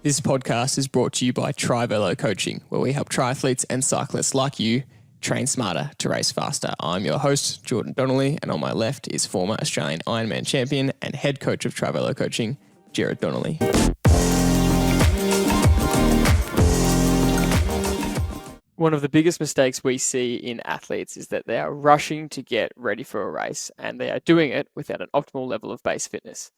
This podcast is brought to you by Tri-Velo Coaching, where we help triathletes and cyclists like you train smarter to race faster. I'm your host, Jordan Donnelly, and on my left is former Australian Ironman Champion and head coach of Tri-Velo Coaching, Gerard Donnelly. One of the biggest mistakes we see in athletes is that they are rushing to get ready for a race, and they are doing it without an optimal level of base fitness.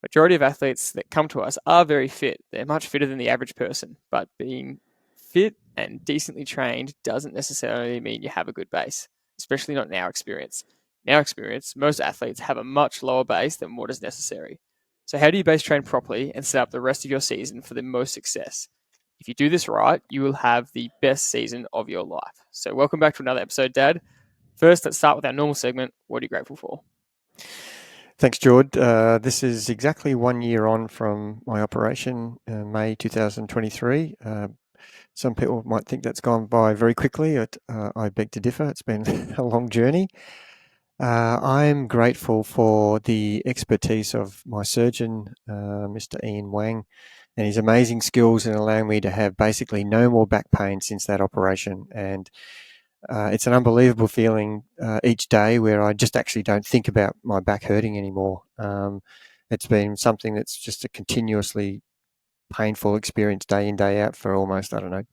Majority of athletes that come to us are very fit. They're much fitter than the average person, but being fit and decently trained doesn't necessarily mean you have a good base, especially not in our experience. In our experience, most athletes have a much lower base than what is necessary. So how do you base train properly and set up the rest of your season for the most success? If you do this right, you will have the best season of your life. So welcome back to another episode, Dad. First, let's start with our normal segment. What are you grateful for? Thanks, Jord. This is exactly 1 year on from my operation in May 2023. Some people might think that's gone by very quickly. I beg to differ. It's been a long journey. I'm grateful for the expertise of my surgeon, Mr. Ian Wang, and his amazing skills in allowing me to have basically no more back pain since that operation. And it's an unbelievable feeling each day where I just actually don't think about my back hurting anymore. It's been something that's just a continuously painful experience day in, day out for almost, the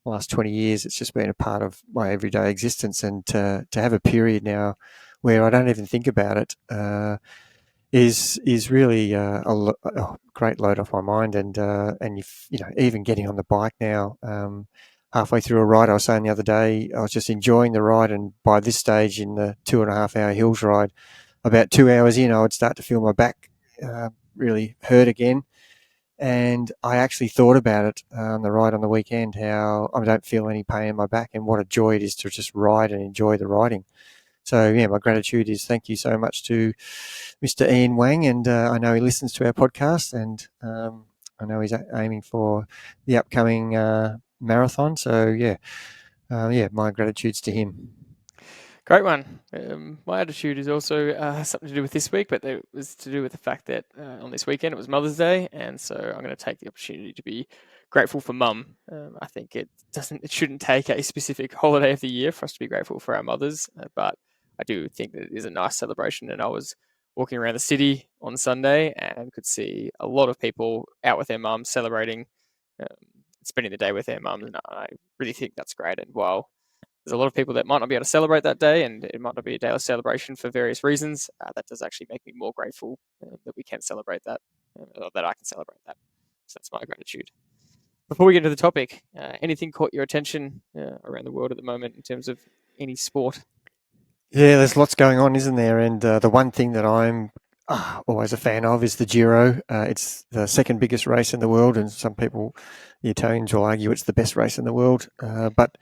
last 20 years. It's just been a part of my everyday existence. And to have a period now where I don't even think about it is really a great load off my mind. And even getting on the bike now, halfway through a ride, I was saying the other day, I was just enjoying the ride. And by this stage in the 2.5 hour hills ride, about 2 hours in, I would start to feel my back really hurt again. And I actually thought about it on the ride on the weekend, how I don't feel any pain in my back and what a joy it is to just ride and enjoy the riding. So, yeah, my gratitude is thank you so much to Mr. Ian Wang. And I know he listens to our podcast, and I know he's aiming for the upcoming marathon. So, my gratitude's to him. Great one. My attitude is also something to do with this week, but it was to do with the fact that on this weekend it was Mother's Day, and so I'm going to take the opportunity to be grateful for Mum. I think it shouldn't take a specific holiday of the year for us to be grateful for our mothers, but I do think that it is a nice celebration. And I was walking around the city on Sunday and could see a lot of people out with their mums celebrating, spending the day with their mums, and I really think that's great. And while there's a lot of people that might not be able to celebrate that day, and it might not be a day of celebration for various reasons, that does actually make me more grateful that we can celebrate that, or that I can celebrate that. So that's my gratitude. Before we get into the topic, anything caught your attention around the world at the moment in terms of any sport? Yeah, there's lots going on, isn't there? And the one thing that I'm always a fan of is the Giro. It's the second biggest race in the world, and some people, the Italians, will argue it's the best race in the world. But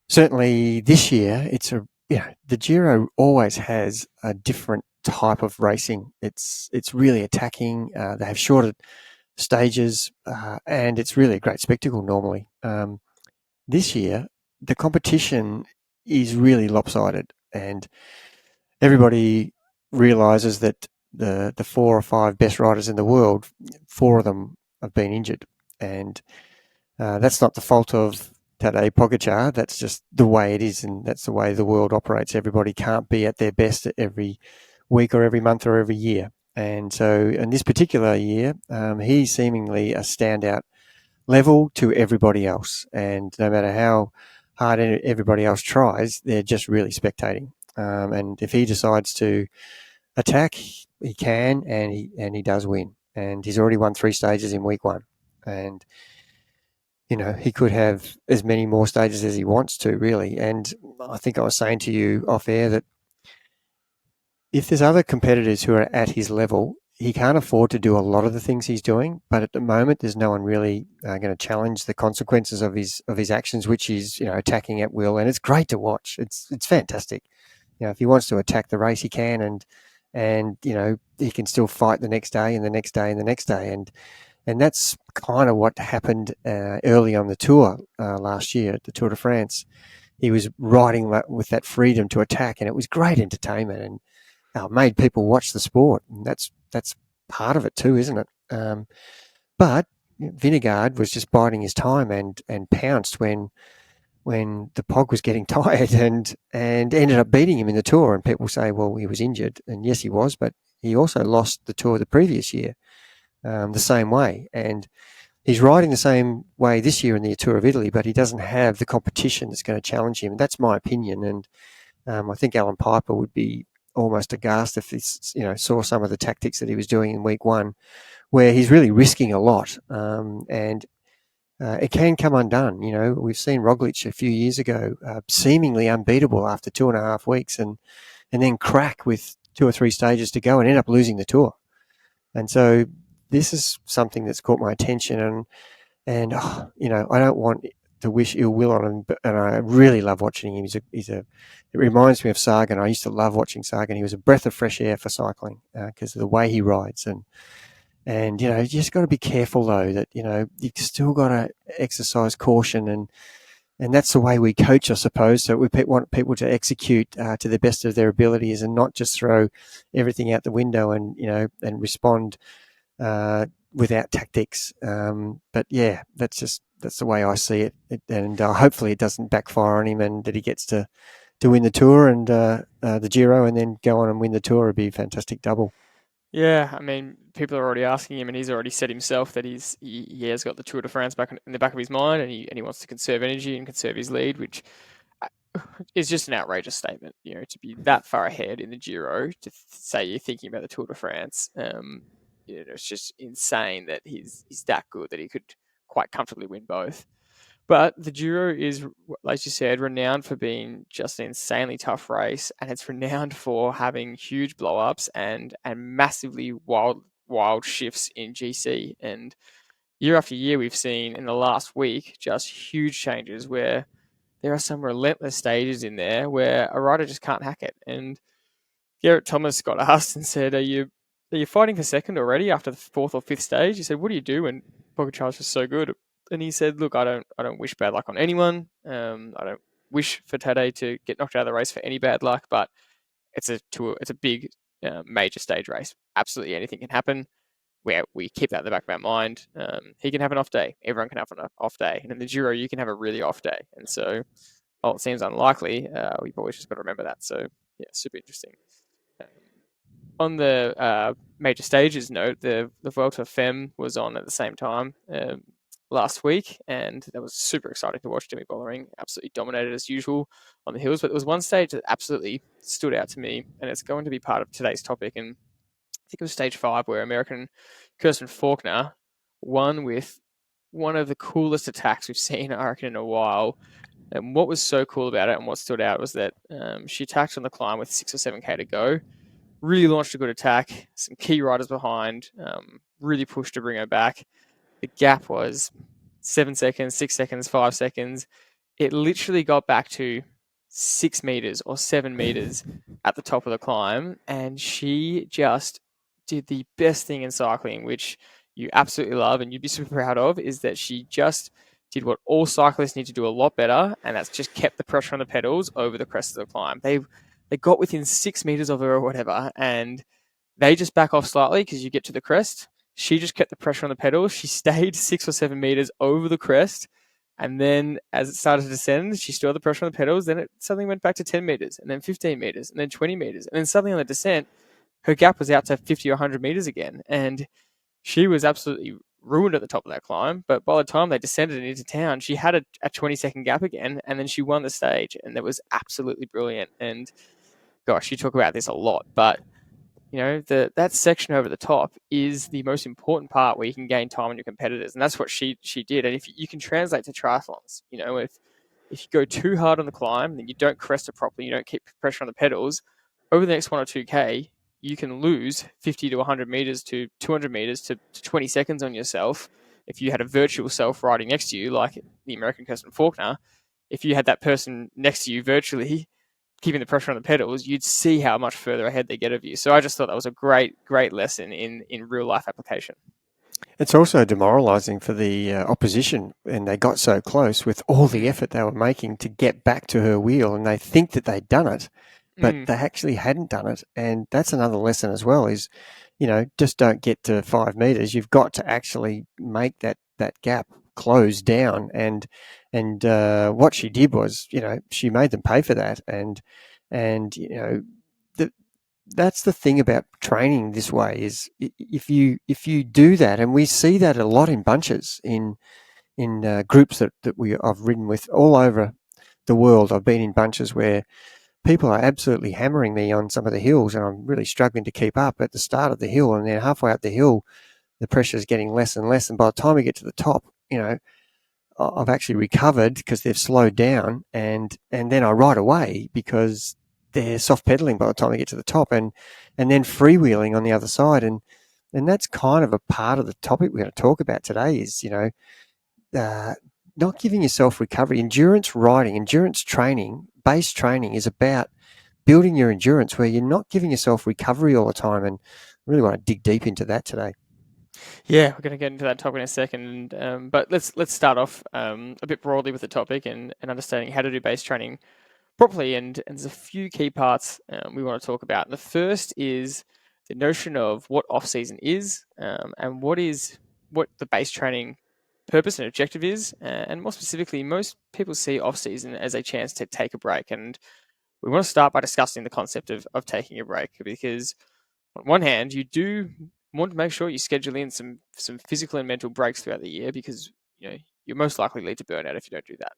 certainly this year, the Giro always has a different type of racing. It's really attacking. They have shorter stages, and it's really a great spectacle normally. This year, the competition is really lopsided, and everybody realises that the 4 or 5 best riders in the world, 4 of them have been injured, and that's not the fault of Tadej Pogačar. That's just the way it is, and that's the way the world operates. Everybody can't be at their best every week or every month or every year. And so in this particular year, he's seemingly a standout level to everybody else. And no matter how hard everybody else tries, they're just really spectating. And if he decides to attack, he can, and he does win. And he's already won 3 stages in week 1. And he could have as many more stages as he wants to, really. And I think I was saying to you off air that if there's other competitors who are at his level, he can't afford to do a lot of the things he's doing. But at the moment, there's no one really going to challenge the consequences of his actions, which is attacking at will. And it's great to watch. It's fantastic. If he wants to attack the race, he can, and he can still fight the next day and the next day and the next day. And that's kind of what happened early on the tour last year at the Tour de France. He was riding with that freedom to attack, and it was great entertainment and made people watch the sport. And that's part of it too, isn't it? But Vingegaard was just biding his time and pounced when the Pog was getting tired and ended up beating him in the Tour. And people say, well, he was injured. And yes, he was, but he also lost the Tour the previous year the same way. And he's riding the same way this year in the Tour of Italy, but he doesn't have the competition that's going to challenge him. And that's my opinion. And I think Alan Piper would be almost aghast if he saw some of the tactics that he was doing in week one, where he's really risking a lot. And it can come undone. We've seen Roglic a few years ago, seemingly unbeatable after 2.5 weeks, and then crack with 2 or 3 stages to go and end up losing the Tour. And so this is something that's caught my attention, and I don't want to wish ill will on him, but I really love watching him. It reminds me of Sagan. I used to love watching Sagan. He was a breath of fresh air for cycling because of the way he rides. And you just got to be careful though that you've still got to exercise caution, and that's the way we coach, I suppose. So we want people to execute to the best of their abilities and not just throw everything out the window and respond without tactics. But yeah, that's the way I see it. And hopefully it doesn't backfire on him, and that he gets to win the Tour and the Giro, and then go on and win the Tour. It'd be a fantastic double. Yeah, I mean, people are already asking him, and he's already said himself that he has got the Tour de France back in the back of his mind, and he wants to conserve energy and conserve his lead, which is just an outrageous statement. To be that far ahead in the Giro, to say you're thinking about the Tour de France, it's just insane that he's that good that he could quite comfortably win both. But the Giro is, like you said, renowned for being just an insanely tough race, and it's renowned for having huge blow-ups and massively wild shifts in GC. And year after year, we've seen in the last week just huge changes where there are some relentless stages in there where a rider just can't hack it. And Garrett Thomas got asked and said, "Are you fighting for second already after the 4th or 5th stage?" He said, "What do you do when Pogacar's just so good?" And he said, "Look, I don't wish bad luck on anyone. I don't wish for Tadej to get knocked out of the race for any bad luck, but it's a big major stage race. Absolutely anything can happen. We keep that in the back of our mind. He can have an off day. Everyone can have an off day. And in the Giro, you can have a really off day. And so, while it seems unlikely, we've always just got to remember that. So, yeah, super interesting." On the major stages note, the Vuelta Femmes was on at the same time last week, and that was super exciting to watch. Demi Vollering absolutely dominated as usual on the hills, but there was one stage that absolutely stood out to me, and it's going to be part of today's topic. And I think it was stage 5, where American Kirsten Faulkner won with one of the coolest attacks we've seen, I reckon, in a while. And what was so cool about it and what stood out was that she attacked on the climb with 6 or 7K to go, really launched a good attack, some key riders behind, really pushed to bring her back. The gap was 7 seconds, 6 seconds, 5 seconds. It literally got back to 6 meters or 7 meters at the top of the climb, and she just did the best thing in cycling, which you absolutely love and you'd be super proud of, is that she just did what all cyclists need to do a lot better, and that's just kept the pressure on the pedals over the crest of the climb. They got within 6 meters of her or whatever, and they just back off slightly because you get to the crest. She just kept the pressure on the pedals. She stayed 6 or 7 meters over the crest, and then as it started to descend, she still had the pressure on the pedals. Then it suddenly went back to 10 meters, and then 15 meters, and then 20 meters, and then suddenly on the descent, her gap was out to 50 or 100 meters again, and she was absolutely ruined at the top of that climb. But by the time they descended into town, she had a 20-second gap again, and then she won the stage, and that was absolutely brilliant. And gosh, you talk about this a lot, but that section over the top is the most important part where you can gain time on your competitors, and that's what she did. And if you can translate to triathlons, if you go too hard on the climb, then you don't crest it properly, you don't keep pressure on the pedals, over the next 1 or 2K, you can lose 50 to 100 meters to 200 meters to 20 seconds on yourself. If you had a virtual self riding next to you, like the American Kirsten Faulkner, if you had that person next to you virtually keeping the pressure on the pedals, you'd see how much further ahead they get of you. So I just thought that was a great lesson in real life application. It's also demoralising for the opposition, and they got so close with all the effort they were making to get back to her wheel, and they think that they'd done it, but they actually hadn't done it. And that's another lesson as well, is, just don't get to 5 meters. You've got to actually make that gap close down. And what she did was, she made them pay for that. And that's the thing about training this way is if you do that, and we see that a lot in bunches in groups that I've ridden with all over the world. I've been in bunches where people are absolutely hammering me on some of the hills, and I'm really struggling to keep up at the start of the hill, and then halfway up the hill, the pressure is getting less and less, and by the time we get to the top, I've actually recovered because they've slowed down, and then I ride away because they're soft pedaling by the time they get to the top, and then freewheeling on the other side, and that's kind of a part of the topic we're going to talk about today is not giving yourself recovery. Endurance riding, endurance training, base training is about building your endurance where you're not giving yourself recovery all the time, and I really want to dig deep into that today. Yeah, we're going to get into that topic in a second, but let's start off a bit broadly with the topic and understanding how to do base training properly. And there's a few key parts we want to talk about. The first is the notion of what off-season is, and what the base training purpose and objective is. And more specifically, most people see off-season as a chance to take a break. And we want to start by discussing the concept of taking a break, because on one hand, you do want to make sure you schedule in some physical and mental breaks throughout the year, because you're most likely lead to burnout if you don't do that.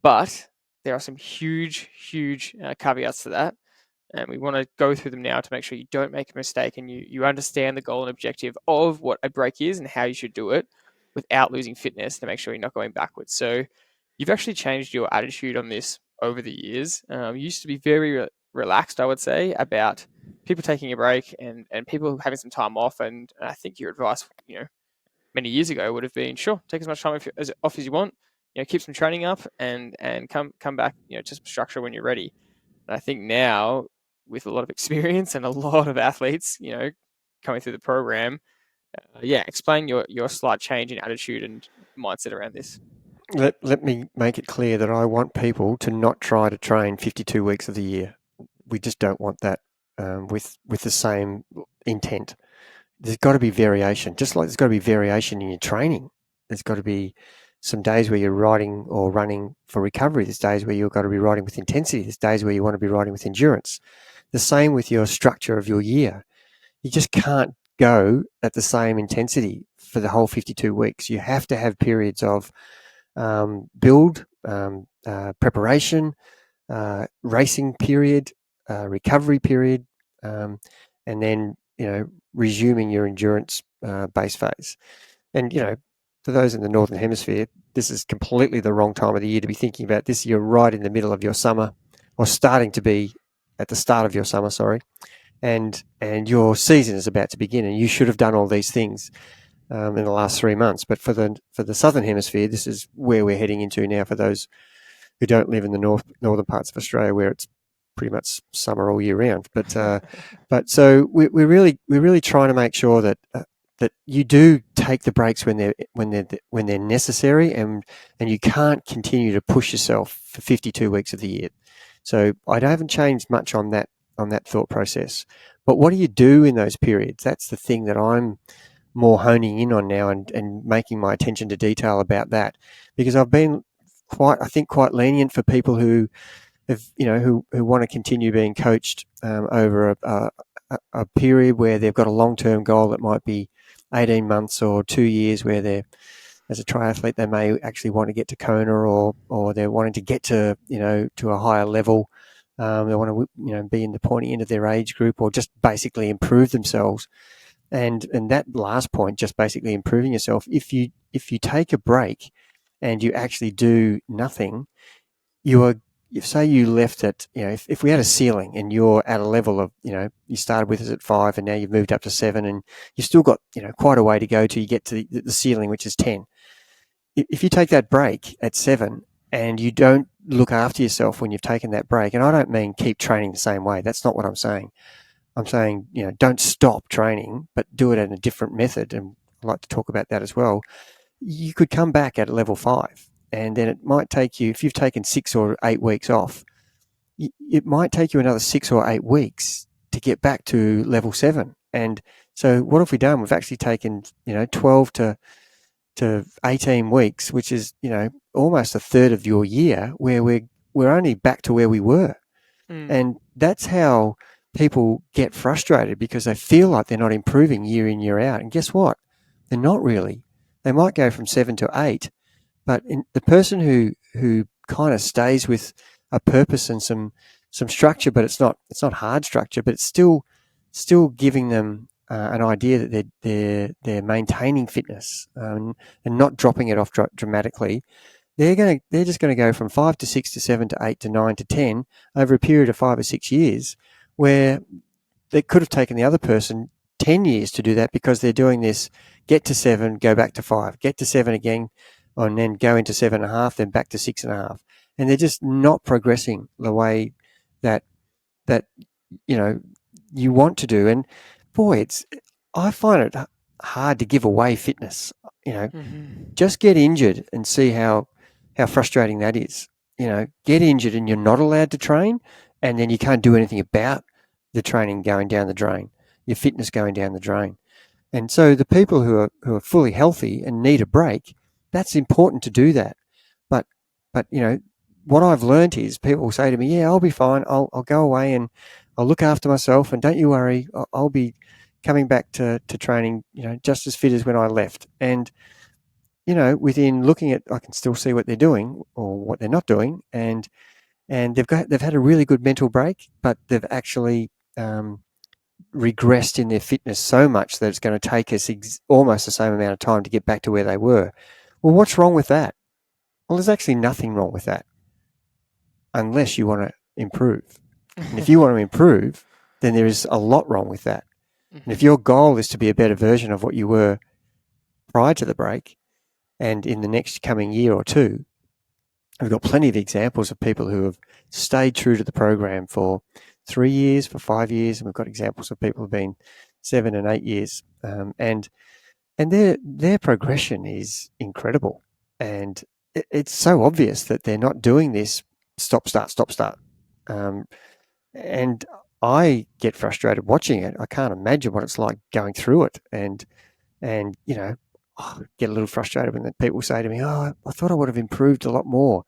But there are some huge caveats to that, and we want to go through them now to make sure you don't make a mistake and you understand the goal and objective of what a break is and how you should do it without losing fitness, to make sure you're not going backwards. So you've actually changed your attitude on this over the years. You used to be very relaxed, I would say, about people taking a break and people having some time off. And I think your advice, many years ago would have been, sure, take as much time off as you want, keep some training up and come back, to some structure when you're ready. And I think now, with a lot of experience and a lot of athletes, coming through the program, explain your slight change in attitude and mindset around this. Let me make it clear that I want people to not try to train 52 weeks of the year. We just don't want that with the same intent. There's got to be variation, just like there's got to be variation in your training. There's got to be some days where you're riding or running for recovery. There's days where you've got to be riding with intensity. There's days where you want to be riding with endurance. The same with your structure of your year. You just can't go at the same intensity for the whole 52 weeks. You have to have periods of build, preparation, racing period, recovery period, and then resuming your endurance base phase. And for those in the Northern Hemisphere, this is completely the wrong time of the year to be thinking about this. You're right in the middle of your summer, or starting to be at the start of your summer, sorry, and your season is about to begin, and you should have done all these things in the last 3 months. But for the Southern Hemisphere, this is where we're heading into now. For those who don't live in the northern parts of Australia, where it's pretty much summer all year round. But so we're really trying to make sure that that you do take the breaks when they're necessary, and you can't continue to push yourself for 52 weeks of the year. So I haven't changed much on that thought process. But what do you do in those periods? That's the thing that I'm more honing in on now, and making my attention to detail about that, because I've been quite lenient for people who have, who want to continue being coached over a period where they've got a long-term goal that might be 18 months or 2 years, where they're, as a triathlete, they may actually want to get to Kona, or they're wanting to get to, to a higher level. They want to, be in the pointy end of their age group, or just basically improve themselves. And that last point, just basically improving yourself. If you take a break and you actually do nothing, if say you left at, if we had a ceiling and you're at a level of, you started with us at 5 and now you've moved up to 7, and you've still got, quite a way to go till you get to the ceiling, which is 10. If you take that break at 7 and you don't look after yourself when you've taken that break, and I don't mean keep training the same way. That's not what I'm saying. I'm saying, don't stop training, but do it in a different method. And I'd like to talk about that as well. You could come back at level 5, and then it might take you, if you've taken 6 or 8 weeks off, it might take you another 6 or 8 weeks to get back to level 7. And so what have we done? We've actually taken, 12 to to 18 weeks, which is, almost a third of your year, where we're only back to where we were. And that's how people get frustrated, because they feel like they're not improving year in, year out. And guess what? They're not really. They might go from 7 to 8, but the person who kind of stays with a purpose and some structure, but it's not hard structure, but it's still giving them an idea that they're maintaining fitness and not dropping it off dramatically. They're just going to go from 5 to 6 to 7 to 8 to 9 to 10 over a period of 5 or 6 years, where they could have taken the other person 10 years to do that, because they're doing this: get to 7, go back to 5, get to 7 again, and then go into 7.5, then back to 6.5. And they're just not progressing the way that you want to do. And boy, I find it hard to give away fitness. Just get injured and see how frustrating that is. Get injured and you're not allowed to train, and then you can't do anything about the training going down the drain, your fitness going down the drain. And so the people who are fully healthy and need a break, that's important to do that. But what I've learned is, people say to me, "Yeah, I'll be fine. I'll go away and I'll look after myself, and don't you worry, I'll be coming back to training, just as fit as when I left." And within looking at, I can still see what they're doing or what they're not doing, and they've had a really good mental break, but they've actually regressed in their fitness so much that it's going to take us almost the same amount of time to get back to where they were. Well, what's wrong with that? Well, there's actually nothing wrong with that, unless you want to improve. And if you want to improve, then there is a lot wrong with that. And if your goal is to be a better version of what you were prior to the break, and in the next coming year or two, we've got plenty of examples of people who have stayed true to the program for 3 years, for 5 years, and we've got examples of people who've been 7 and 8 years, and their progression is incredible. And it's so obvious that they're not doing this stop, start. And I get frustrated watching it. I can't imagine what it's like going through it, and get a little frustrated when people say to me, "Oh, I thought I would have improved a lot more."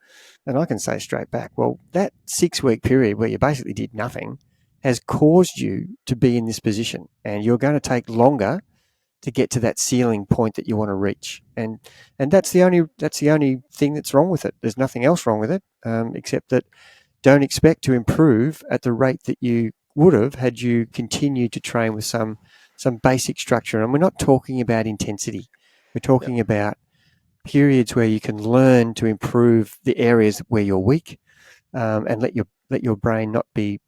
And I can say straight back, well, that 6-week period where you basically did nothing has caused you to be in this position, and you're going to take longer to get to that ceiling point that you want to reach. And that's the only thing that's wrong with it. There's nothing else wrong with it, except that don't expect to improve at the rate that you would have had you continued to train with some basic structure. And we're not talking about intensity. We're talking about periods where you can learn to improve the areas where you're weak, and let your brain not be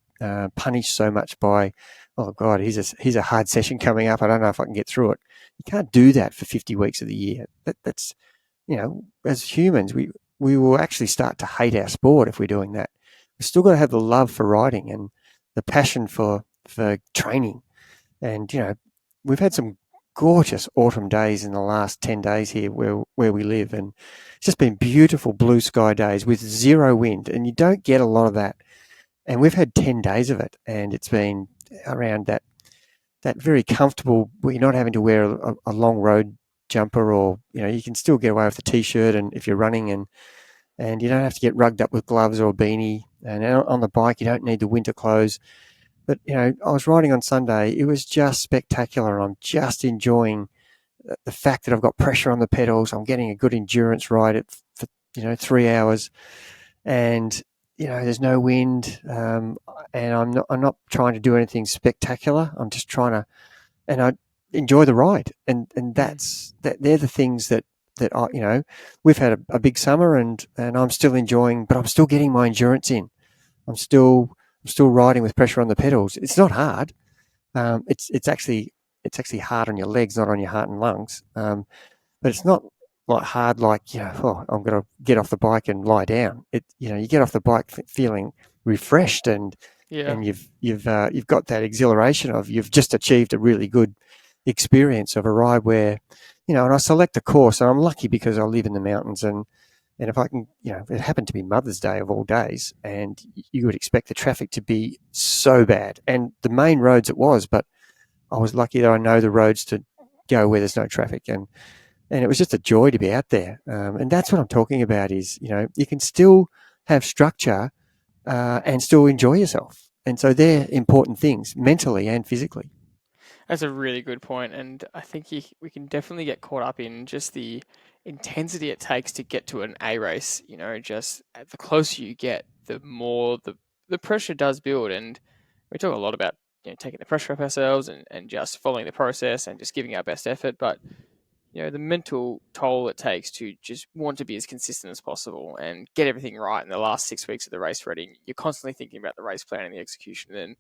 punished so much by, "Oh God, here's a hard session coming up. I don't know if I can get through it." You can't do that for 50 weeks of the year. That's as humans, we will actually start to hate our sport if we're doing that. We've still got to have the love for riding and the passion for training. And we've had some gorgeous autumn days in the last 10 days here where we live, and it's just been beautiful blue sky days with zero wind, and you don't get a lot of that. And we've had 10 days of it, and it's been around that very comfortable, where you're not having to wear a long road jumper, or you can still get away with the t-shirt, and if you're running, and you don't have to get rugged up with gloves or a beanie. And on the bike, you don't need the winter clothes. But I was riding on Sunday. It was just spectacular, and I'm just enjoying the fact that I've got pressure on the pedals. I'm getting a good endurance ride for 3 hours, and there's no wind, and I'm not trying to do anything spectacular. I'm just trying to, and I enjoy the ride, and they're the things that I we've had a big summer, and I'm still enjoying, but I'm still getting my endurance in. I'm still riding with pressure on the pedals. It's not hard. It's actually hard on your legs, not on your heart and lungs. But it's not like hard, like I'm going to get off the bike and lie down. You get off the bike feeling refreshed, and you've got that exhilaration of you've just achieved a really good experience of a ride where and I select a course, and I'm lucky because I live in the mountains, and if I can, it happened to be Mother's Day of all days, and you would expect the traffic to be so bad. And the main roads it was, but I was lucky that I know the roads to go where there's no traffic. And and it was just a joy to be out there. And that's what I'm talking about is, you can still have structure and still enjoy yourself. And so they're important things mentally and physically. That's a really good point, and I think we can definitely get caught up in just the intensity it takes to get to an A race. Just the closer you get, the more the pressure does build, and we talk a lot about taking the pressure off ourselves and just following the process and just giving our best effort, but the mental toll it takes to just want to be as consistent as possible and get everything right in the last 6 weeks of the race ready. You're constantly thinking about the race plan and the execution, and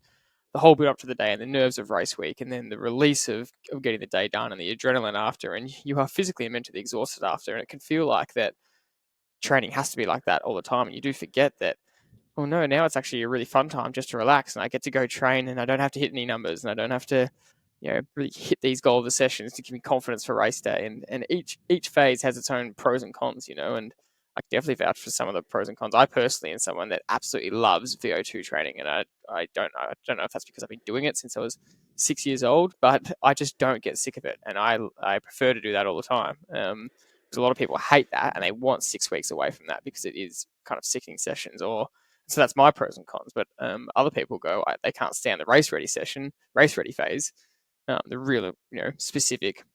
the whole build up to the day and the nerves of race week, and then the release of getting the day done and the adrenaline after, and you are physically and mentally exhausted after, and it can feel like that training has to be like that all the time, and you do forget that. Oh no, now it's actually a really fun time just to relax, and I get to go train, and I don't have to hit any numbers, and I don't have to really hit these goal of the sessions to give me confidence for race day. And each phase has its own pros and cons, and I can definitely vouch for some of the pros and cons. I personally am someone that absolutely loves VO2 training, and I don't know if that's because I've been doing it since I was 6 years old, but I just don't get sick of it, and I prefer to do that all the time. Because a lot of people hate that and they want 6 weeks away from that because it is kind of sickening sessions. Or so that's my pros and cons. But other people go, they can't stand the race ready phase, the real specific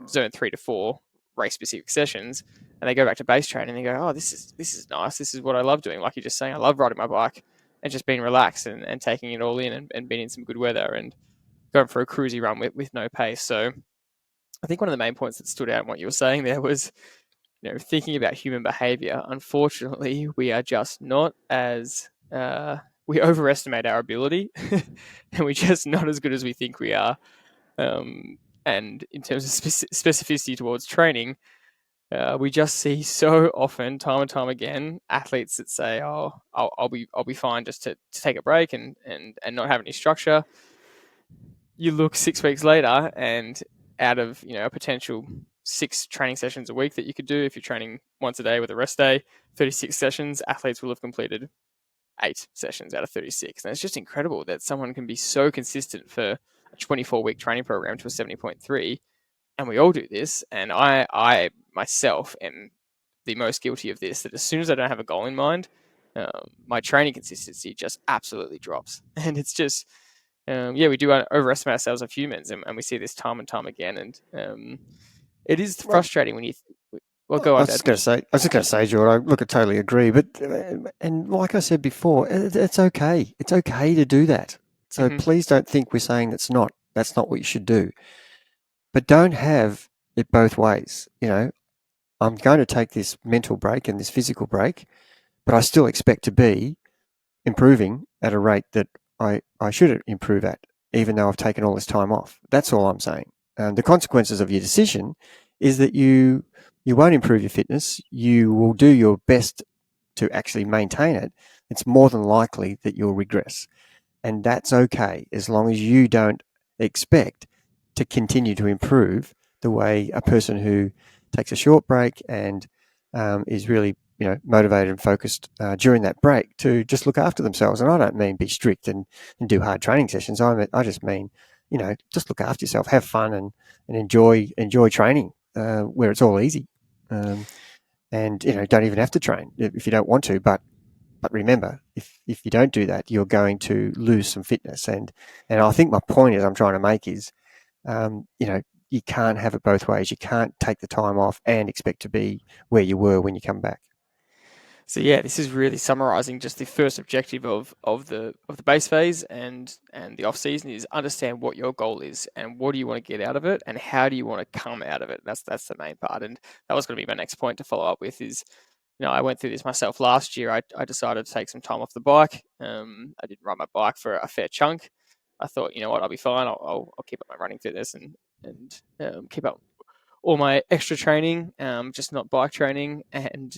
zone 3 to 4 race specific sessions, and they go back to base training and they go, oh, this is nice, this is what I love doing. Like you're just saying, I love riding my bike and just being relaxed and taking it all in, and being in some good weather and going for a cruisy run with no pace. So I think one of the main points that stood out in what you were saying there was, thinking about human behavior. Unfortunately, we are just not as we overestimate our ability, and we're just not as good as we think we are. And in terms of specificity towards training, we just see so often, time and time again, athletes that say, "Oh, I'll be fine just to take a break and not have any structure." You look 6 weeks later, and out of a potential 6 training sessions a week that you could do if you're training once a day with a rest day, 36 sessions, athletes will have completed 8 sessions out of 36. And it's just incredible that someone can be so consistent for a 24-week training program to a 70.3. And we all do this. And I myself am the most guilty of this, that as soon as I don't have a goal in mind, my training consistency just absolutely drops. And it's just, we do overestimate ourselves as humans. And we see this time and time again. And it is Well, frustrating when you, well, go on, Dad. I was just going to say, George. I totally agree. But and like I said before, it's okay. It's okay to do that. So Hmm. please don't think we're saying that's not what you should do. But don't have it both ways. I'm going to take this mental break and this physical break, but I still expect to be improving at a rate that I should improve at, even though I've taken all this time off. That's all I'm saying. The consequences of your decision is that you won't improve your fitness. You will do your best to actually maintain it. It's more than likely that you'll regress. And that's okay as long as you don't expect to continue to improve the way a person who takes a short break and is really motivated and focused during that break to just look after themselves. And I don't mean be strict and do hard training sessions. I just mean, just look after yourself, have fun and enjoy training where it's all easy. And don't even have to train if you don't want to. But remember, if you don't do that, you're going to lose some fitness. And I think my point is I'm trying to make is, you can't have it both ways. You can't take the time off and expect to be where you were when you come back. So yeah, this is really summarising just the first objective of the base phase and the off season is understand what your goal is and what do you want to get out of it and how do you want to come out of it. That's the main part, and that was going to be my next point to follow up with. Is I went through this myself last year. I decided to take some time off the bike. I didn't ride my bike for a fair chunk. I thought, you know what, I'll be fine. I'll keep up my running fitness and keep up all my extra training, just not bike training. And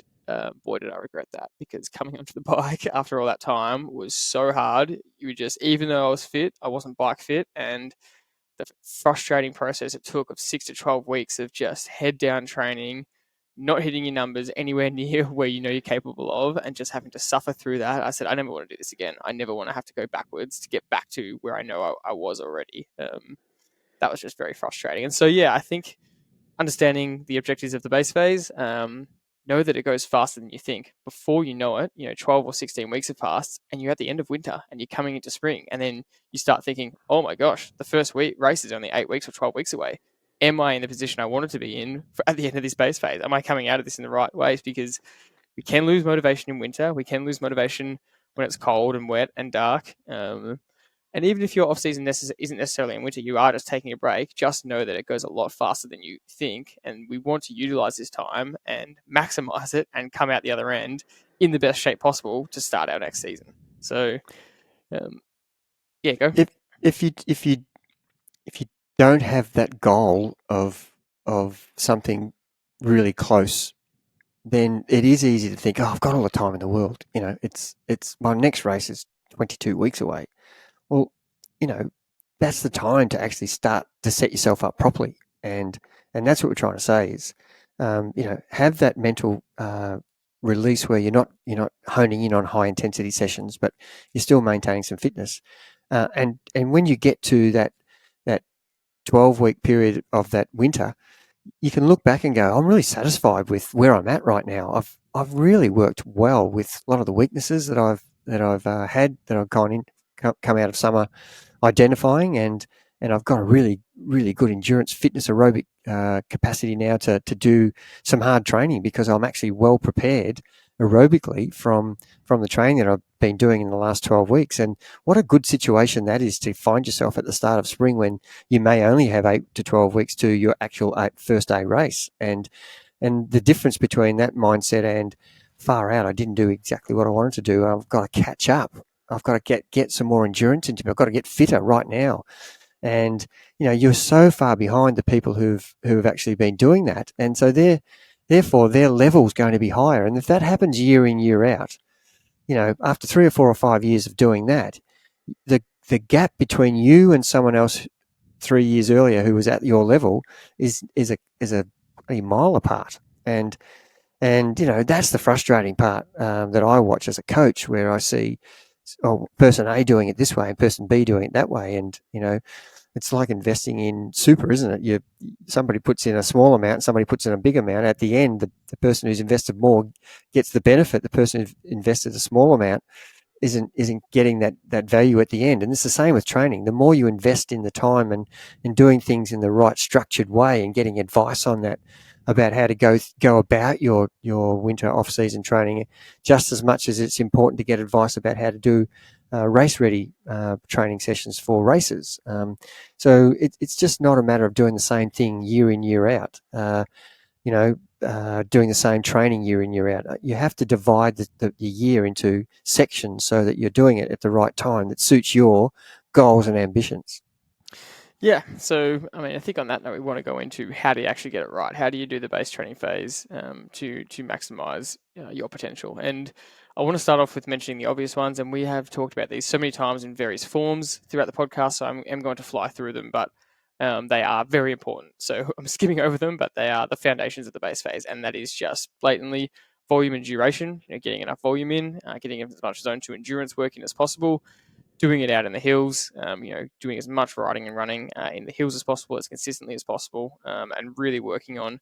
boy, did I regret that, because coming onto the bike after all that time was so hard. You would just, even though I was fit, I wasn't bike fit. And the frustrating process it took of 6 to 12 weeks of just head down training, not hitting your numbers anywhere near where you're capable of, and just having to suffer through that. I said, I never want to do this again. I never want to have to go backwards to get back to where I know I was already. That was just very frustrating. And so, yeah, I think understanding the objectives of the base phase, know that it goes faster than you think. Before you know it, 12 or 16 weeks have passed and you're at the end of winter and you're coming into spring. And then you start thinking, oh my gosh, the first race is only 8 weeks or 12 weeks away. Am I in the position I wanted to be in at the end of this base phase? Am I coming out of this in the right ways? Because we can lose motivation in winter. We can lose motivation when it's cold and wet and dark. And even if your off season isn't necessarily in winter, you are just taking a break, just know that it goes a lot faster than you think. And we want to utilize this time and maximize it and come out the other end in the best shape possible to start our next season. So, go. If you don't have that goal of something really close, then it is easy to think, oh, I've got all the time in the world. It's my next race is 22 weeks away. Well, that's the time to actually start to set yourself up properly. And that's what we're trying to say is, have that mental release where you're not honing in on high intensity sessions, but you're still maintaining some fitness. And when you get to that 12-week period of that winter, you can look back and go, I'm really satisfied with where I'm at right now. I've really worked well with a lot of the weaknesses that I've had, that I've come out of summer identifying, and I've got a really, really good endurance fitness aerobic capacity now to do some hard training, because I'm actually well prepared aerobically from the training that I've been doing in the last 12 weeks. And what a good situation that is to find yourself at the start of spring when you may only have 8 to 12 weeks to your actual first day race. And the difference between that mindset and far out, I didn't do exactly what I wanted to do. I've got to catch up. I've got to get some more endurance into me. I've got to get fitter right now. And, you're so far behind the people who've actually been doing that. And so therefore their level's going to be higher. And if that happens year in, year out, after 3 or 4 or 5 years of doing that, the gap between you and someone else 3 years earlier who was at your level is a mile apart. And that's the frustrating part that I watch as a coach, where I see person A doing it this way and person B doing it that way. And, it's like investing in super, isn't it? Somebody puts in a small amount, somebody puts in a big amount. At the end, the person who's invested more gets the benefit. The person who's invested a small amount isn't getting that value at the end. And it's the same with training. The more you invest in the time and doing things in the right structured way and getting advice on that, about how to go about your winter off-season training, just as much as it's important to get advice about how to do race-ready training sessions for races. So it's just not a matter of doing the same thing year in, year out, doing the same training year in, year out. You have to divide the year into sections so that you're doing it at the right time that suits your goals and ambitions. Yeah, so I think on that note, we want to go into how do you actually get it right? How do you do the base training phase to maximize your potential? And I want to start off with mentioning the obvious ones, and we have talked about these so many times in various forms throughout the podcast, so I'm going to fly through them, but they are very important. So I'm skipping over them, but they are the foundations of the base phase, and that is just blatantly volume and duration, getting enough volume in, getting as much zone 2 endurance work in as possible, doing it out in the hills, doing as much riding and running in the hills as possible, as consistently as possible, and really working on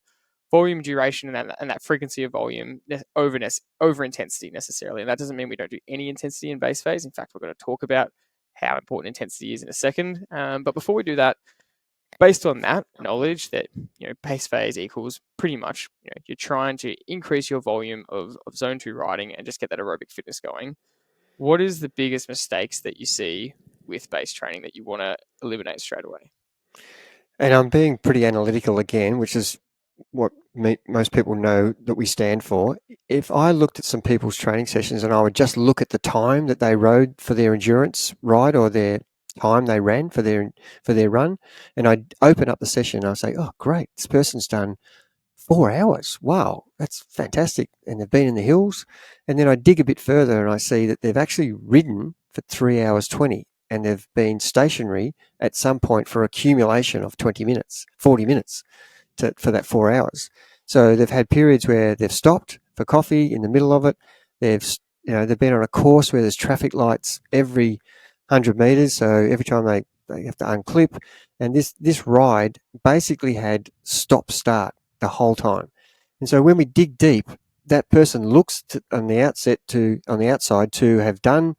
volume, duration, and that frequency of volume over intensity necessarily. And that doesn't mean we don't do any intensity in base phase. In fact, we're going to talk about how important intensity is in a second. But before we do that, based on that knowledge that base phase equals pretty much you're trying to increase your volume of zone 2 riding and just get that aerobic fitness going. What is the biggest mistakes that you see with base training that you want to eliminate straight away? And I'm being pretty analytical again, which is what most people know that we stand for. If I looked at some people's training sessions and I would just look at the time that they rode for their endurance ride, or their time they ran for their run, and I'd open up the session and I'd say, oh, great, this person's done 4 hours. Wow, that's fantastic. And they've been in the hills. And then I dig a bit further and I see that they've actually ridden for 3 hours 20, and they've been stationary at some point for accumulation of 20 minutes, 40 minutes for that 4 hours. So they've had periods where they've stopped for coffee in the middle of it. They've been on a course where there's traffic lights every 100 meters. So every time they have to unclip, And this ride basically had stop-start the whole time. And so when we dig deep, that person looks on the outside to have done,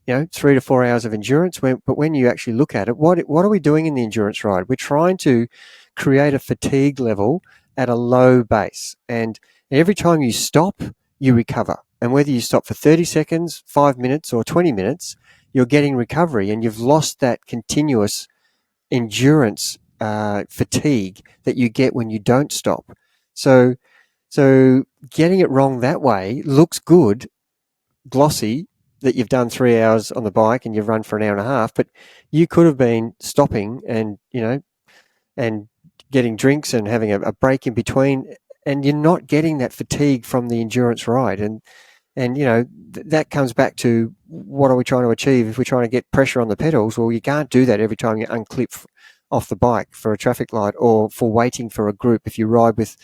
3 to 4 hours of endurance. But when you actually look at it, what are we doing in the endurance ride? We're trying to create a fatigue level at a low base. And every time you stop, you recover. And whether you stop for 30 seconds, 5 minutes, or 20 minutes, you're getting recovery, and you've lost that continuous endurance fatigue that you get when you don't stop. So getting it wrong that way looks good, glossy, that you've done 3 hours on the bike and you've run for an hour and a half, but you could have been stopping and getting drinks and having a break in between, and you're not getting that fatigue from the endurance ride. And that comes back to, what are we trying to achieve? If we're trying to get pressure on the pedals, well, you can't do that every time you unclip off the bike for a traffic light or for waiting for a group. If you ride with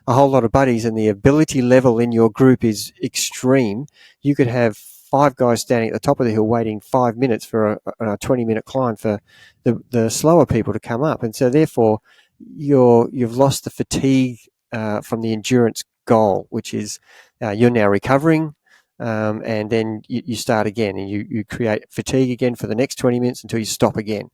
a whole lot of buddies and the ability level in your group is extreme, you could have 5 guys standing at the top of the hill waiting 5 minutes for a 20-minute climb for the slower people to come up. And so therefore you've lost the fatigue from the endurance goal, which is you're now recovering, and then you start again, and you create fatigue again for the next 20 minutes until you stop again.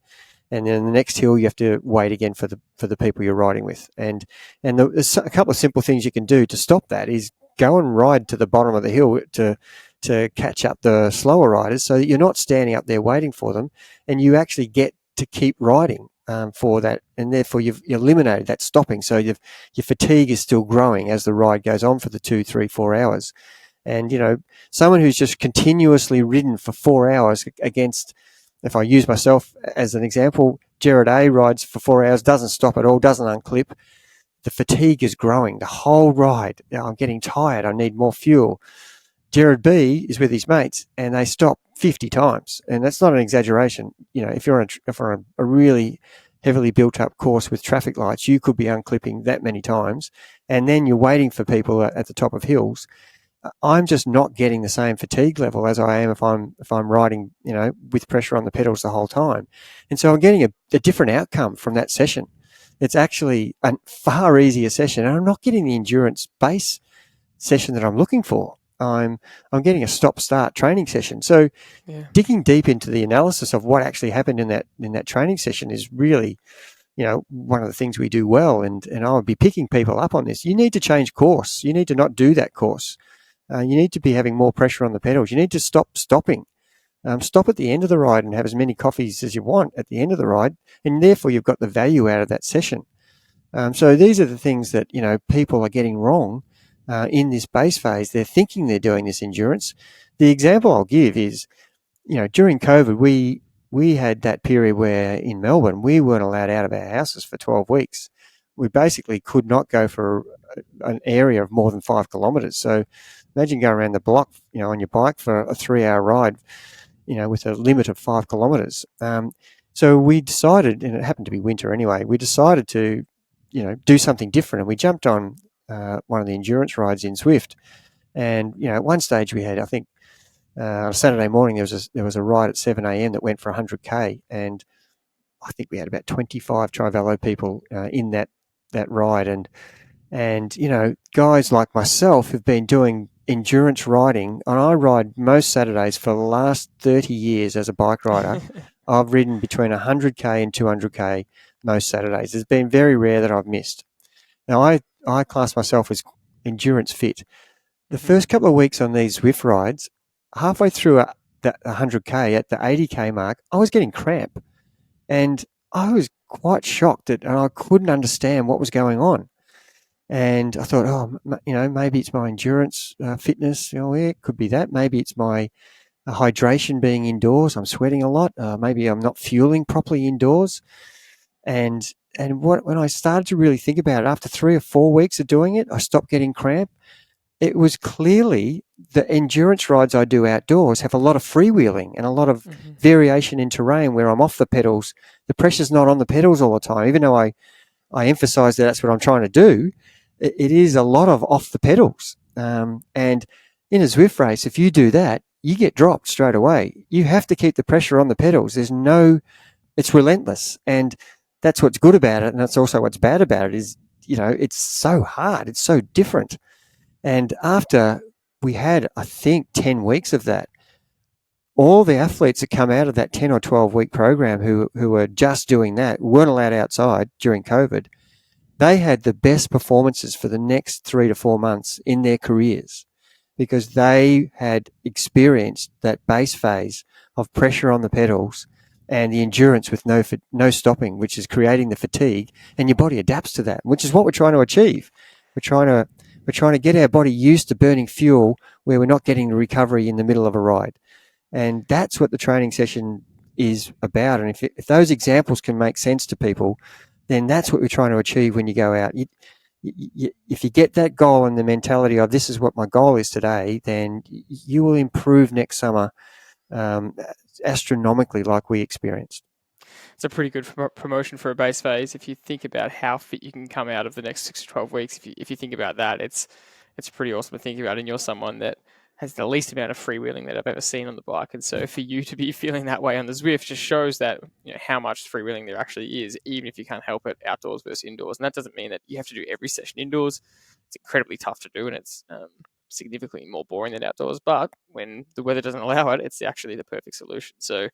And then the next hill, you have to wait again for the people you're riding with. And there's a couple of simple things you can do to stop that is go and ride to the bottom of the hill to catch up the slower riders, so that you're not standing up there waiting for them, and you actually get to keep riding for that. And therefore you've eliminated that stopping. So your fatigue is still growing as the ride goes on for the 2, 3, 4 hours. And, someone who's just continuously ridden for 4 hours against, if I use myself as an example, Gerard A rides for 4 hours, doesn't stop at all, doesn't unclip. The fatigue is growing the whole ride. I'm getting tired. I need more fuel. Gerard B is with his mates and they stop 50 times. And that's not an exaggeration. If you're on a really heavily built up course with traffic lights, you could be unclipping that many times. And then you're waiting for people at the top of hills. I'm just not getting the same fatigue level as I am if I'm riding, with pressure on the pedals the whole time. And so I'm getting a different outcome from that session. It's actually a far easier session, and I'm not getting the endurance base session that I'm looking for. I'm getting a stop-start training session. So digging deep into the analysis of what actually happened in that training session is really, one of the things we do well. And I would be picking people up on this. You need to change course. You need to not do that course. You need to be having more pressure on the pedals. You need to stop stopping. Stop at the end of the ride and have as many coffees as you want at the end of the ride, and therefore you've got the value out of that session. So these are the things that people are getting wrong in this base phase. They're thinking they're doing this endurance. The example I'll give is, during COVID, we had that period where in Melbourne we weren't allowed out of our houses for 12 weeks. We basically could not go for an area of more than 5 kilometres. So imagine going around the block, on your bike for a 3-hour ride, with a limit of 5 kilometres. So we decided, and it happened to be winter anyway, we decided to, do something different. And we jumped on one of the endurance rides in Zwift. And, at one stage we had, I think, on a Saturday morning, there was a ride at 7 a.m. that went for 100K. And I think we had about 25 Trivelo people in that ride. And guys like myself have been doing endurance riding, and I ride most Saturdays for the last 30 years as a bike rider. I've ridden between 100K and 200K most Saturdays. It's been very rare that I've missed. Now, I class myself as endurance fit. The first couple of weeks on these Zwift rides, halfway through that 100K, at the 80K mark, I was getting cramp. And I was quite shocked and I couldn't understand what was going on. And I thought, maybe it's my endurance fitness. It could be that. Maybe it's my hydration being indoors. I'm sweating a lot. Maybe I'm not fueling properly indoors. And when I started to really think about it, after 3 or 4 weeks of doing it, I stopped getting cramp. It was clearly the endurance rides I do outdoors have a lot of freewheeling and a lot of variation in terrain where I'm off the pedals. The pressure's not on the pedals all the time, even though I emphasize that that's what I'm trying to do. It is a lot of off the pedals. And in a Zwift race, if you do that, you get dropped straight away. You have to keep the pressure on the pedals. It's relentless. And that's what's good about it, and that's also what's bad about it is, it's so hard, it's so different. And after we had, I think, 10 weeks of that, all the athletes that come out of that 10 or 12 week program who were just doing that, weren't allowed outside during COVID, they had the best performances for the next 3 to 4 months in their careers, because they had experienced that base phase of pressure on the pedals and the endurance with no stopping, which is creating the fatigue, and your body adapts to that, which is what we're trying to achieve. We're trying to get our body used to burning fuel where we're not getting the recovery in the middle of a ride. And that's what the training session is about. And if those examples can make sense to people, then that's what we're trying to achieve when you go out. If you get that goal and the mentality of this is what my goal is today, then you will improve next summer astronomically, like we experienced. It's a pretty good promotion for a base phase. If you think about how fit you can come out of the next 6 to 12 weeks, if you think about that, it's pretty awesome to think about. And you're someone that has the least amount of freewheeling that I've ever seen on the bike. And so for you to be feeling that way on the Zwift just shows that, how much freewheeling there actually is, even if you can't help it outdoors versus indoors. And that doesn't mean that you have to do every session indoors. It's incredibly tough to do, and it's significantly more boring than outdoors. But when the weather doesn't allow it, it's actually the perfect solution. So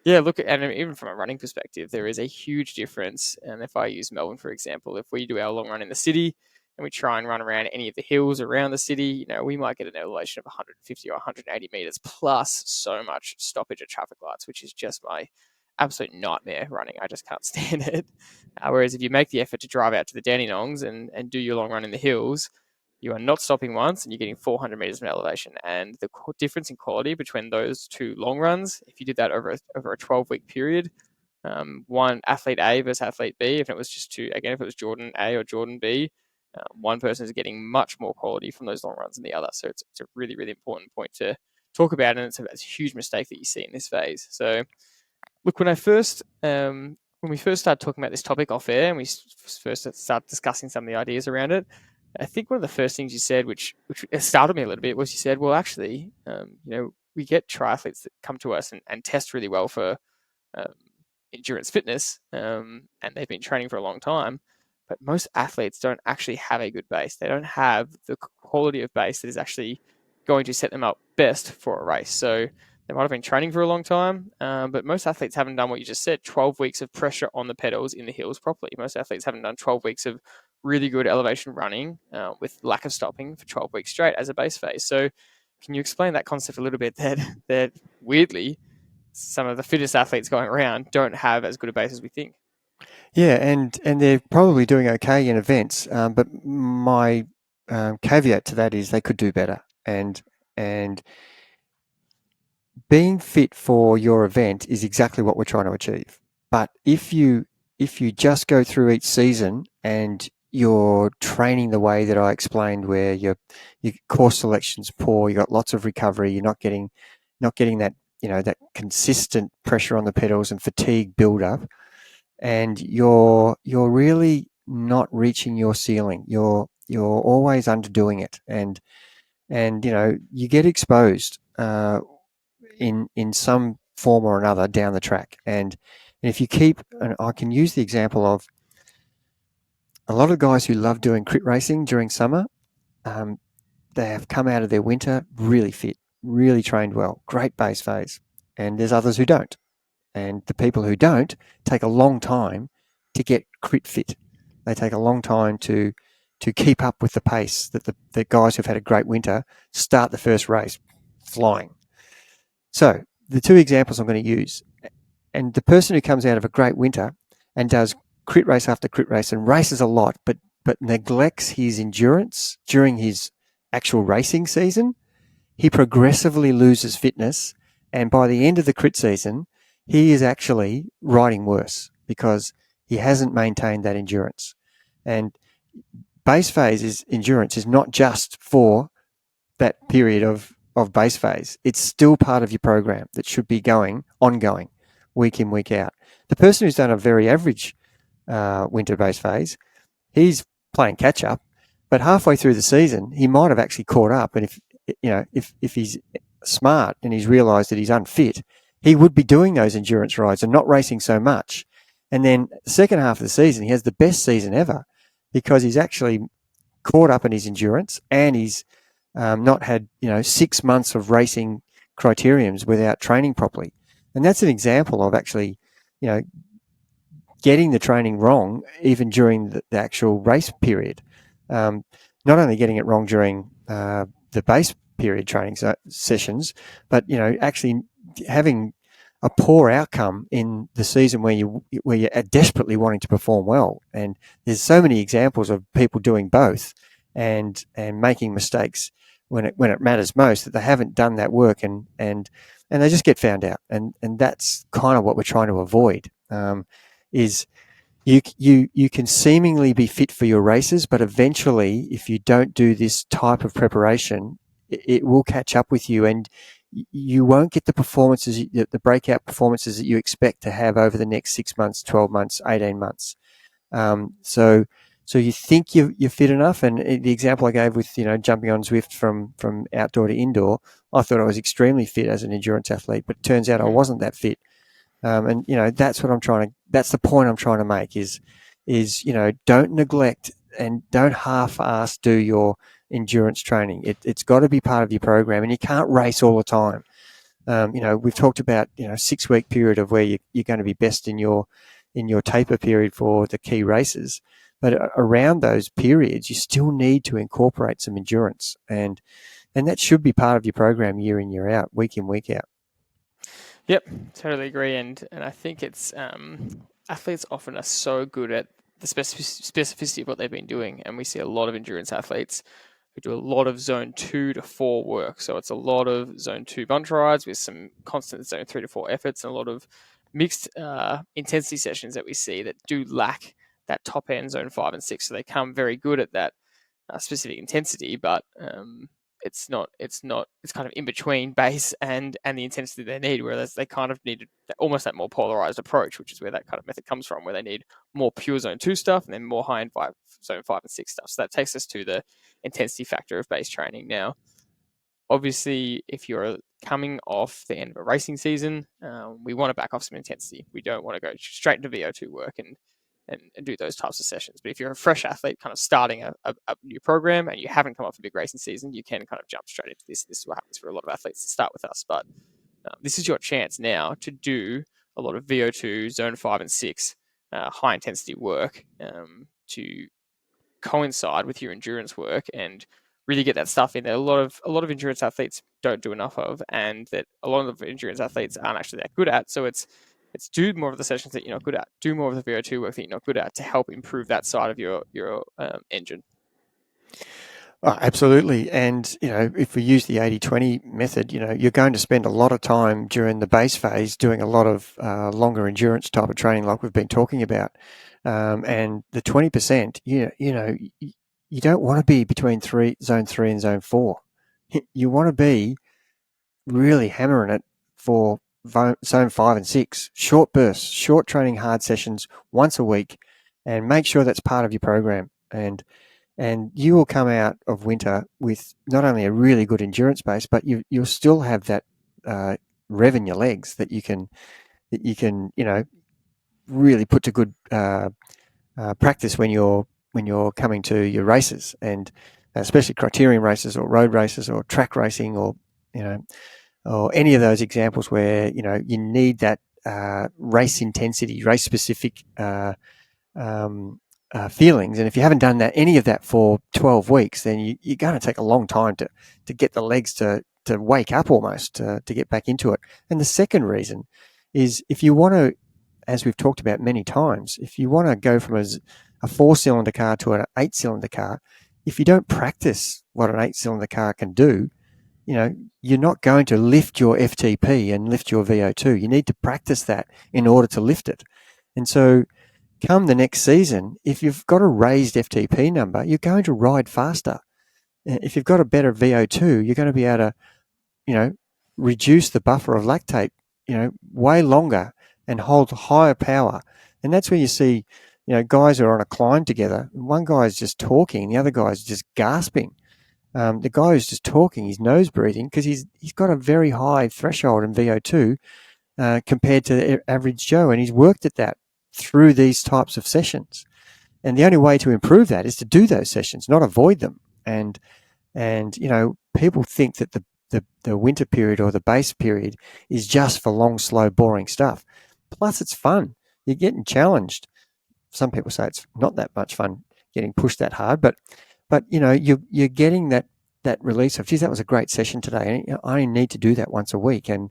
yeah, look, and even from a running perspective, there is a huge difference. And if I use Melbourne, for example, if we do our long run in the city and we try and run around any of the hills around the city, we might get an elevation of 150 or 180 meters plus so much stoppage at traffic lights, which is just my absolute nightmare running. I just can't stand it. Whereas if you make the effort to drive out to the Dandenongs and do your long run in the hills, you are not stopping once and you're getting 400 meters of elevation. And the difference in quality between those two long runs, if you did that over a 12-week period, one athlete A versus athlete B, if it was if it was Jordan A or Jordan B, one person is getting much more quality from those long runs than the other. So it's a really, really important point to talk about. And it's a huge mistake that you see in this phase. So look, when we first started talking about this topic off air and we first started discussing some of the ideas around it, I think one of the first things you said, which startled me a little bit, was you said, well, actually, we get triathletes that come to us and test really well for endurance fitness, and they've been training for a long time, but most athletes don't actually have a good base. They don't have the quality of base that is actually going to set them up best for a race. So they might have been training for a long time, but most athletes haven't done what you just said, 12 weeks of pressure on the pedals in the hills properly. Most athletes haven't done 12 weeks of really good elevation running with lack of stopping for 12 weeks straight as a base phase. So can you explain that concept a little bit, that weirdly, some of the fittest athletes going around don't have as good a base as we think? Yeah, and they're probably doing okay in events, but my caveat to that is they could do better. And being fit for your event is exactly what we're trying to achieve. But if you just go through each season and you're training the way that I explained, where your course selection's poor, you got lots of recovery, you're not getting that that consistent pressure on the pedals and fatigue build up, and you're really not reaching your ceiling. You're always underdoing it, and you get exposed in some form or another down the track. And if you keep, and I can use the example of a lot of guys who love doing crit racing during summer, they have come out of their winter really fit, really trained well, great base phase. And there's others who don't. And the people who don't take a long time to get crit fit. They take a long time to keep up with the pace that the guys who've had a great winter start the first race flying. So the two examples I'm going to use, and the person who comes out of a great winter and does crit race after crit race and races a lot, but neglects his endurance during his actual racing season, he progressively loses fitness. And by the end of the crit season, he is actually riding worse because he hasn't maintained that endurance. And base phase endurance is not just for that period of base phase. It's still part of your program that should be ongoing, week in, week out. The person who's done a very average winter base phase, he's playing catch up, but halfway through the season, he might have actually caught up. And if he's smart and he's realised that he's unfit, he would be doing those endurance rides and not racing so much. And then the second half of the season, he has the best season ever because he's actually caught up in his endurance and he's not had 6 months of racing criteriums without training properly. And that's an example of actually, getting the training wrong even during the actual race period. Not only getting it wrong during the base period training sessions, but actually having a poor outcome in the season where you're desperately wanting to perform well. And there's so many examples of people doing both and making mistakes when it matters most, that they haven't done that work and they just get found out. And that's kind of what we're trying to avoid. Is you can seemingly be fit for your races, but eventually, if you don't do this type of preparation, it will catch up with you, and you won't get the performances, the breakout performances that you expect to have over the next 6 months, 12 months, 18 months. So you think you're fit enough, and the example I gave with jumping on Zwift from outdoor to indoor, I thought I was extremely fit as an endurance athlete, but it turns out I wasn't that fit. And that's what that's the point I'm trying to make is don't neglect and don't half-ass do your endurance training. It's got to be part of your program, and you can't race all the time. We've talked about 6-week period of where you're going to be best in your taper period for the key races, but around those periods you still need to incorporate some endurance, and that should be part of your program year in, year out, week in, week out. Yep, totally agree. And I think it's athletes often are so good at the specificity of what they've been doing. And we see a lot of endurance athletes who do a lot of zone 2 to 4 work. So it's a lot of zone 2 bunch rides with some constant zone 3 to 4 efforts, and a lot of mixed intensity sessions that we see that do lack that top end zone 5 and 6. So they come very good at that specific intensity, but it's kind of in between base and the intensity they need, whereas they kind of need almost that more polarized approach, which is where that kind of method comes from, where they need more pure zone 2 stuff and then more high end zone 5 and 6 stuff. So that takes us to the intensity factor of base training. Now, obviously, if you're coming off the end of a racing season, we want to back off some intensity. We don't want to go straight into VO2 work and do those types of sessions. But if you're a fresh athlete kind of starting a new program and you haven't come off a big racing season, you can kind of jump straight into this. This is what happens for a lot of athletes to start with us. But this is your chance now to do a lot of VO2, zone 5 and 6, high intensity work to coincide with your endurance work and really get that stuff in that a lot of endurance athletes don't do enough of, and that a lot of endurance athletes aren't actually that good at. So it's do more of the sessions that you're not good at, do more of the VO2 work that you're not good at to help improve that side of your engine. Oh, absolutely. And, if we use the 80-20 method, you're going to spend a lot of time during the base phase doing a lot of longer endurance type of training like we've been talking about. And the 20%, you don't want to be between zone 3 and zone 4. You want to be really hammering it for zone 5 and 6, short bursts, short training, hard sessions once a week, and make sure that's part of your program. And you will come out of winter with not only a really good endurance base, but you'll still have that rev in your legs that you can really put to good practice when you're coming to your races, and especially criterium races or road races or track racing or or any of those examples where you need that race intensity, race specific feelings. And if you haven't done any of that for 12 weeks, then you're going to take a long time to get the legs to wake up almost to get back into it. And the second reason is, if you want to, as we've talked about many times, if you want to go from a 4-cylinder car to an 8-cylinder car, if you don't practice what an 8-cylinder car can do, you're not going to lift your FTP and lift your VO2. You need to practice that in order to lift it. And so come the next season, if you've got a raised FTP number, you're going to ride faster. If you've got a better VO2, you're going to be able to, reduce the buffer of lactate, way longer and hold higher power. And that's where you see, guys are on a climb together. One guy's just talking, the other guy's just gasping. The guy who's just talking, he's nose breathing because he's got a very high threshold in VO2 compared to the average Joe, and he's worked at that through these types of sessions. And the only way to improve that is to do those sessions, not avoid them. And people think that the winter period or the base period is just for long, slow, boring stuff. Plus, it's fun. You're getting challenged. Some people say it's not that much fun getting pushed that hard, but you're getting that release of, geez, that was a great session today. And I need to do that once a week. And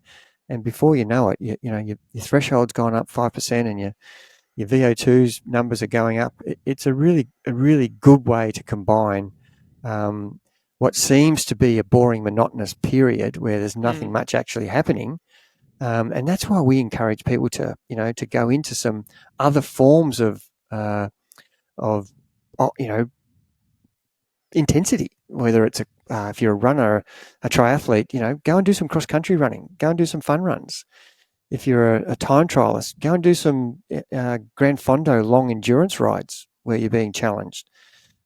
before you know it, your threshold's gone up 5%, and your VO2's numbers are going up. It's a really good way to combine what seems to be a boring, monotonous period where there's nothing much actually happening. And that's why we encourage people to go into some other forms of intensity, whether it's if you're a runner, a triathlete, go and do some cross-country running, go and do some fun runs. If you're a time trialist, go and do some Gran Fondo long endurance rides where you're being challenged.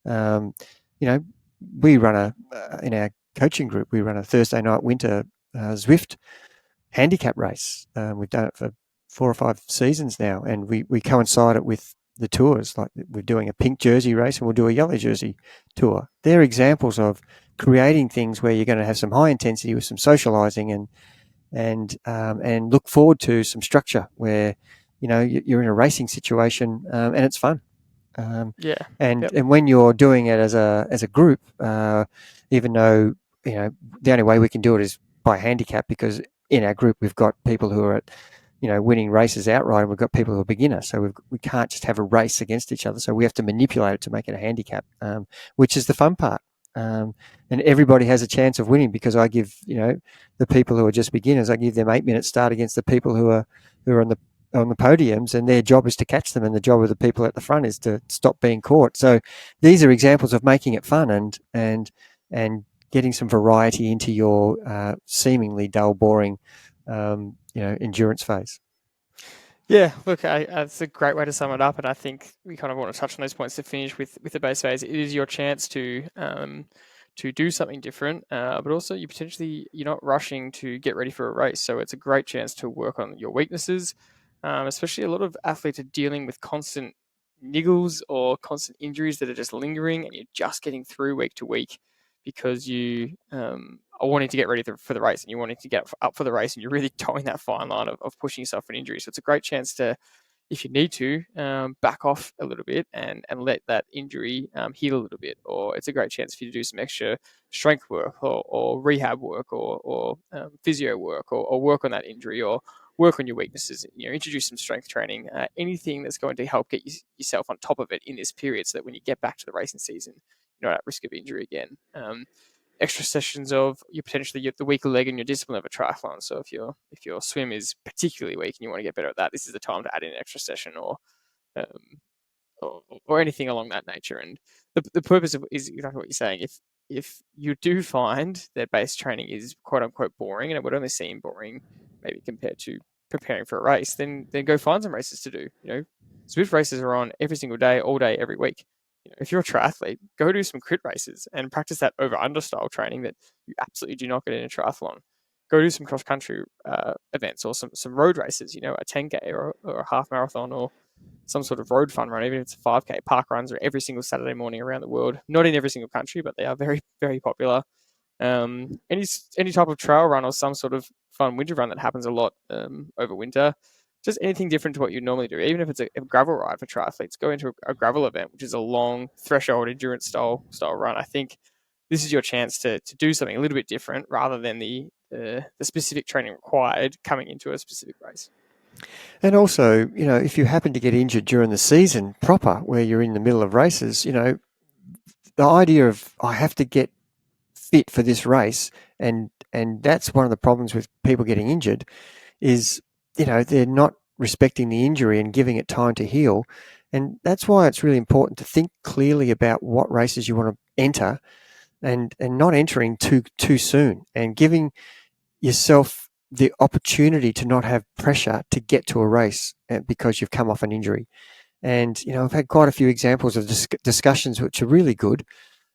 We run in our coaching group, we run a Thursday night winter Zwift handicap race. We've done it for 4 or 5 seasons now, and we coincide it with the tours. Like, we're doing a pink jersey race and we'll do a yellow jersey tour. They're examples of creating things where you're going to have some high intensity with some socializing and look forward to some structure where you're in a racing situation and it's fun. And when you're doing it as a group, even though the only way we can do it is by handicap, because in our group we've got people who are at winning races outright, and we've got people who are beginners, so we can't just have a race against each other, so we have to manipulate it to make it a handicap, which is the fun part. And everybody has a chance of winning, because I give the people who are just beginners, I give them 8 minute start against the people who are on the podiums, and their job is to catch them, and the job of the people at the front is to stop being caught. So these are examples of making it fun and getting some variety into your seemingly dull, boring endurance phase. Yeah, look, it's a great way to sum it up, and I think we kind of want to touch on those points to finish with the base phase. It is your chance to do something different, but also you're not rushing to get ready for a race, so it's a great chance to work on your weaknesses. Especially a lot of athletes are dealing with constant niggles or constant injuries that are just lingering, and you're just getting through week to week because you are wanting to get ready for the race, and you're wanting to get up for the race, and you're really towing that fine line of pushing yourself for an injury. So it's a great chance to, if you need to, back off a little bit and let that injury heal a little bit. Or it's a great chance for you to do some extra strength work or rehab work or physio work or work on that injury or work on your weaknesses. Introduce some strength training, anything that's going to help get yourself on top of it in this period, so that when you get back to the racing season, you're not at risk of injury again. Extra sessions of the weaker leg in your discipline of a triathlon. So if your swim is particularly weak and you want to get better at that, this is the time to add in an extra session or anything along that nature. And the purpose of is exactly what you're saying. If you do find that base training is quote unquote boring, and it would only seem boring maybe compared to preparing for a race, then go find some races to do. Swift races are on every single day, all day, every week. If you're a triathlete, go do some crit races and practice that over-under style training that you absolutely do not get in a triathlon. Go do some cross-country events or some road races, a 10K or a half marathon or some sort of road fun run, even if it's a 5K. Park runs are every single Saturday morning around the world. Not in every single country, but they are very, very popular. Any type of trail run or some sort of fun winter run that happens a lot over winter. Just anything different to what you normally do, even if it's a gravel ride for triathletes. Go into a gravel event, which is a long threshold endurance style run. I think this is your chance to do something a little bit different rather than the specific training required coming into a specific race. And also, if you happen to get injured during the season proper, where you're in the middle of races, the idea of I have to get fit for this race, and that's one of the problems with people getting injured is, they're not respecting the injury and giving it time to heal. And that's why it's really important to think clearly about what races you want to enter and not entering too soon, and giving yourself the opportunity to not have pressure to get to a race because you've come off an injury. And, I've had quite a few examples of discussions which are really good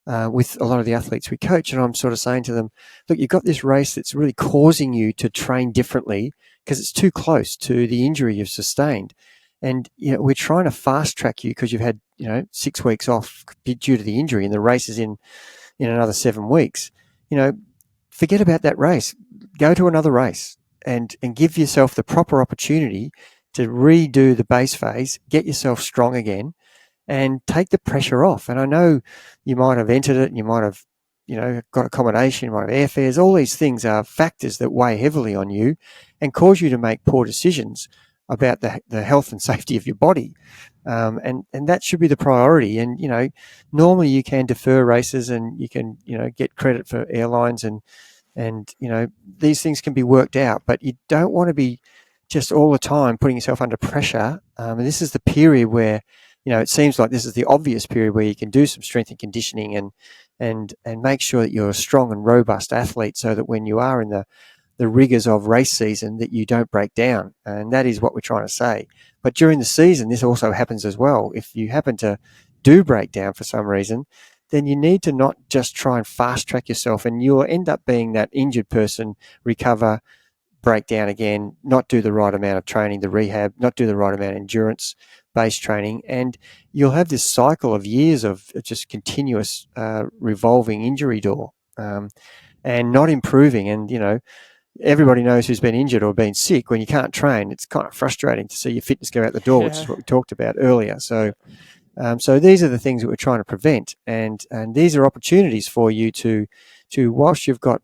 with a lot of the athletes we coach. And I'm sort of saying to them, look, you've got this race that's really causing you to train differently because it's too close to the injury you've sustained. And we're trying to fast track you because you've had 6 weeks off due to the injury, and the race is in another 7 weeks. Forget about that race. Go to another race and give yourself the proper opportunity to redo the base phase, get yourself strong again, and take the pressure off. And I know you might have entered it, and you might have got accommodation, you might have airfares. All these things are factors that weigh heavily on you and cause you to make poor decisions about the health and safety of your body. And that should be the priority. And, normally you can defer races, and you can, get credit for airlines, and these things can be worked out, but you don't want to be just all the time putting yourself under pressure. And this is the period where, it seems like this is the obvious period where you can do some strength and conditioning and make sure that you're a strong and robust athlete, so that when you are in the rigors of race season, that you don't break down. And that is what we're trying to say. But during the season, this also happens as well. If you happen to do break down for some reason, then you need to not just try and fast track yourself, and you'll end up being that injured person, recover, break down again, not do the right amount of training, the rehab, not do the right amount of endurance-based training, and you'll have this cycle of years of just continuous revolving injury door, and not improving. And, everybody knows who's been injured or been sick. When you can't train, it's kind of frustrating to see your fitness go out the door, which is what we talked about earlier. So these are the things that we're trying to prevent, and these are opportunities for you to whilst you've got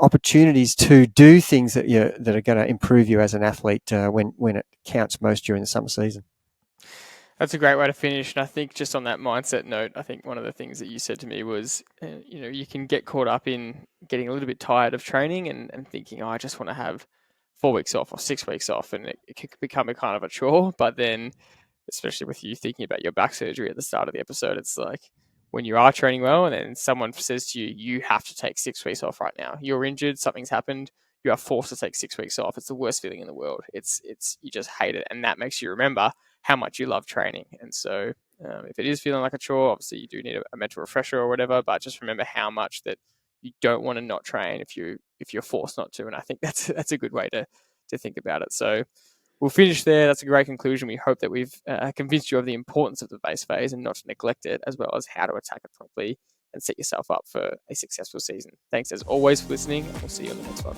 opportunities to do things that are going to improve you as an athlete when it counts most during the summer season. That's a great way to finish. And I think just on that mindset note, I think one of the things that you said to me was, you can get caught up in getting a little bit tired of training and thinking, I just want to have 4 weeks off or 6 weeks off, and it can become a kind of a chore. But then, especially with you thinking about your back surgery at the start of the episode, it's like when you are training well and then someone says to you, you have to take 6 weeks off right now. You're injured, something's happened, you are forced to take 6 weeks off. It's the worst feeling in the world. It's you just hate it. And that makes you remember how much you love training. And so if it is feeling like a chore, obviously you do need a mental refresher or whatever, but just remember how much that you don't want to not train if you're forced not to. And I think that's a good way to think about it. So we'll finish there. That's a great conclusion. We hope that we've convinced you of the importance of the base phase and not to neglect it, as well as how to attack it properly and set yourself up for a successful season. Thanks as always for listening, and we'll see you on the next one.